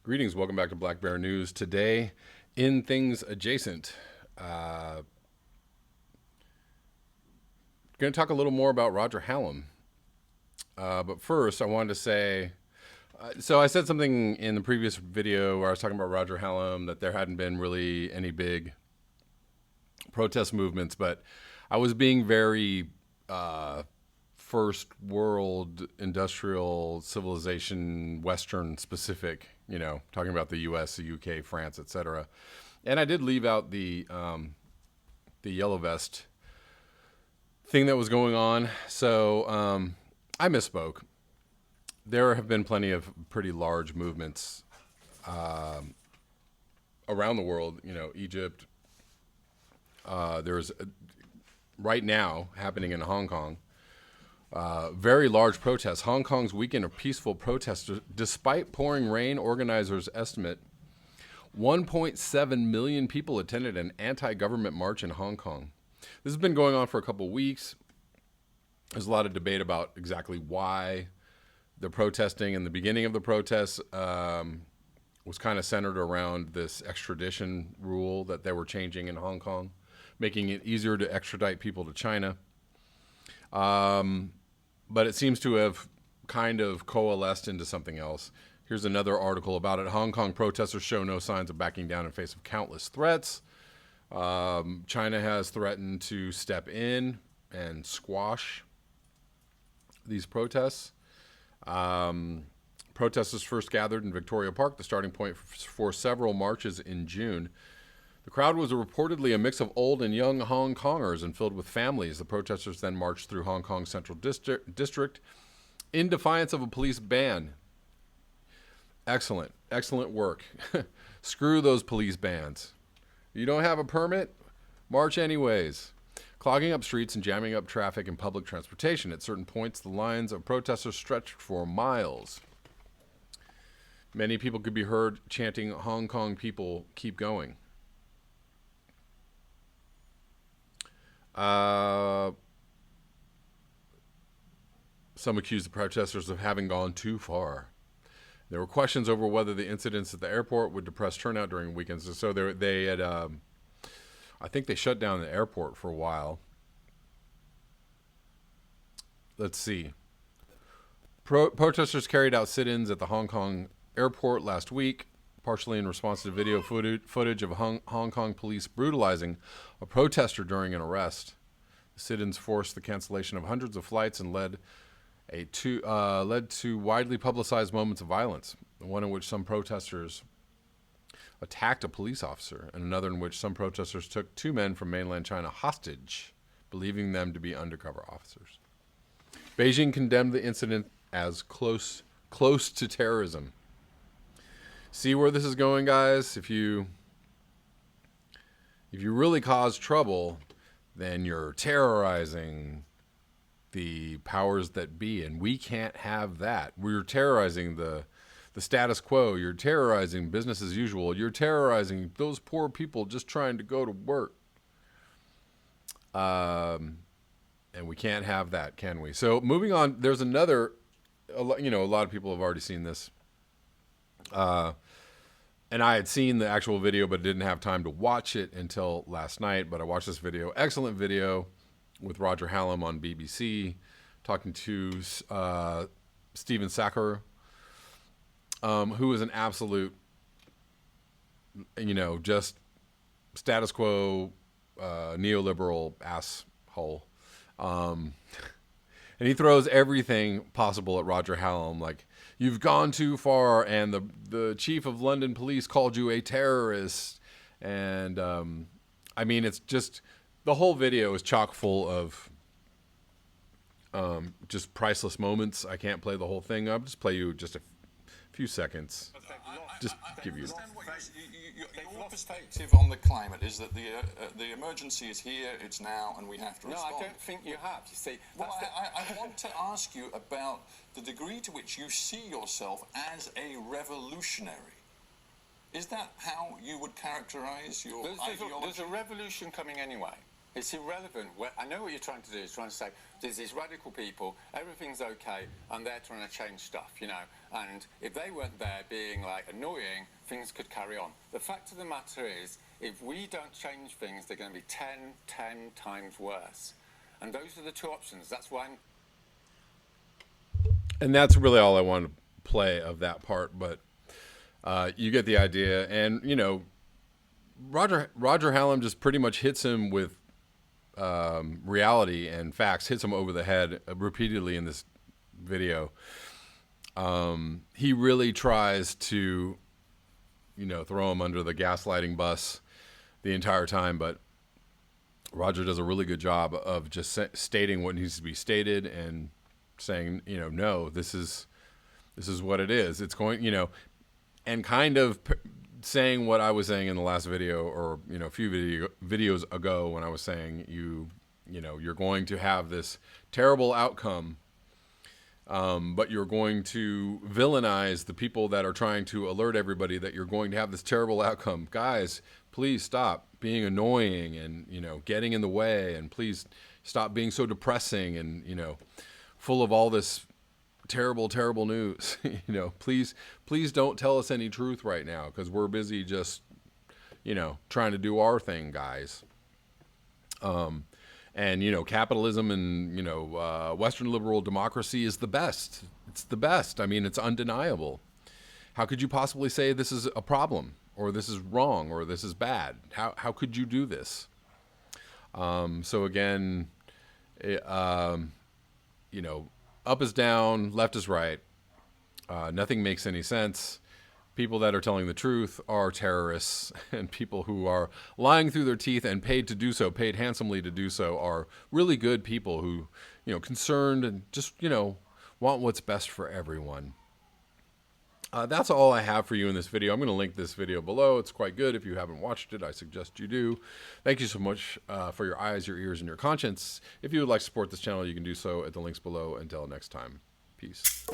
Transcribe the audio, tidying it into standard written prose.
Greetings, welcome back to Black Bear News. Today, in things adjacent, going to talk a little more about Roger Hallam. But first, I wanted to say, so I said something in the previous video where I was talking about Roger Hallam, that there hadn't been really any big protest movements, but I was being very first world industrial civilization, Western specific, talking about the US, the UK, France, etc. And I did leave out the yellow vest thing that was going on. So I misspoke. There have been plenty of pretty large movements around the world, Egypt. There's right now happening in Hong Kong, very large protests. Hong Kong's weekend of peaceful protests, despite pouring rain. Organizers estimate 1.7 million people attended an anti-government march in Hong Kong. This has been going on for a couple of weeks. There's a lot of debate about exactly why the protesting, and the beginning of the protests was kind of centered around this extradition rule that they were changing in Hong Kong, making it easier to extradite people to China. But it seems to have kind of coalesced into something else. Here's another article about it. Hong Kong protesters show no signs of backing down in face of countless threats. China has threatened to step in and squash these protests. Protesters first gathered in Victoria Park, the starting point for several marches in June. The crowd was reportedly a mix of old and young Hong Kongers and filled with families. The protesters then marched through Hong Kong's Central District in defiance of a police ban. Excellent. Excellent work. Screw those police bans. You don't have a permit? March anyways. Clogging up streets and jamming up traffic and public transportation. At certain points, the lines of protesters stretched for miles. Many people could be heard chanting, "Hong Kong people, keep going." Some accused the protesters of having gone too far. There were questions over whether the incidents at the airport would depress turnout during weekends. So they had, I think they shut down the airport for a while. Let's see. Protesters carried out sit-ins at the Hong Kong airport last week, partially in response to video footage of Hong Kong police brutalizing a protester during an arrest. The sit-ins forced the cancellation of hundreds of flights and led to widely publicized moments of violence, one in which some protesters attacked a police officer, and another in which some protesters took two men from mainland China hostage, believing them to be undercover officers. Beijing condemned the incident as close to terrorism. See where this is going, guys? If you really cause trouble, then you're terrorizing the powers that be, and we can't have that. We're terrorizing the status quo. You're terrorizing business as usual. You're terrorizing those poor people just trying to go to work. And we can't have that, can we? So moving on, there's another, a lot of people have already seen this. And I had seen the actual video, but didn't have time to watch it until last night. But I watched this video, excellent video, with Roger Hallam on BBC, talking to Stephen Sacker, who is an absolute, just status quo, neoliberal asshole. And he throws everything possible at Roger Hallam, like, "You've gone too far, and the chief of London police called you a terrorist." And it's just, the whole video is chock full of just priceless moments. I can't play the whole thing. I'll just play you just a few seconds. Just give you. Your perspective on the climate is that the emergency is here, it's now, and we have to respond. No, I don't think you have. You see, well, I want to ask you about the degree to which you see yourself as a revolutionary. Is that how you would characterize your ideology? There's a revolution coming anyway. It's irrelevant. I know what you're trying to do. Is trying to say there's these radical people, everything's okay, and they're trying to change stuff, you know. And if they weren't there being like annoying, things could carry on. The fact of the matter is, if we don't change things, they're going to be 10 times worse. And those are the two options. That's why. And that's really all I want to play of that part. But you get the idea. And, you know, Roger Hallam just pretty much hits him with reality and facts, hits him over the head repeatedly in this video. He really tries to, you know, throw him under the gaslighting bus the entire time, but Roger does a really good job of just stating what needs to be stated and saying, you know, no, this is what it is. It's going, you know, and kind of saying what I was saying in the last video, or, you know, a few videos ago when I was saying you know, you're going to have this terrible outcome, but you're going to villainize the people that are trying to alert everybody that you're going to have this terrible outcome. Guys, please stop being annoying and, you know, getting in the way, and please stop being so depressing and, you know, full of all this terrible news. You know, please don't tell us any truth right now, because we're busy just, you know, trying to do our thing, guys. And, you know, capitalism and, you know, Western liberal democracy is the best. It's the best. I mean, it's undeniable. How could you possibly say this is a problem, or this is wrong, or this is bad? How could you do this? So again, you know, up is down, left is right. Nothing makes any sense. People that are telling the truth are terrorists, and people who are lying through their teeth and paid to do so, paid handsomely to do so, are really good people who, you know, concerned and just, you know, want what's best for everyone. That's all I have for you in this video. I'm going to link this video below. It's quite good. If you haven't watched it, I suggest you do. Thank you so much for your eyes, your ears, and your conscience. If you would like to support this channel, you can do so at the links below. Until next time, peace.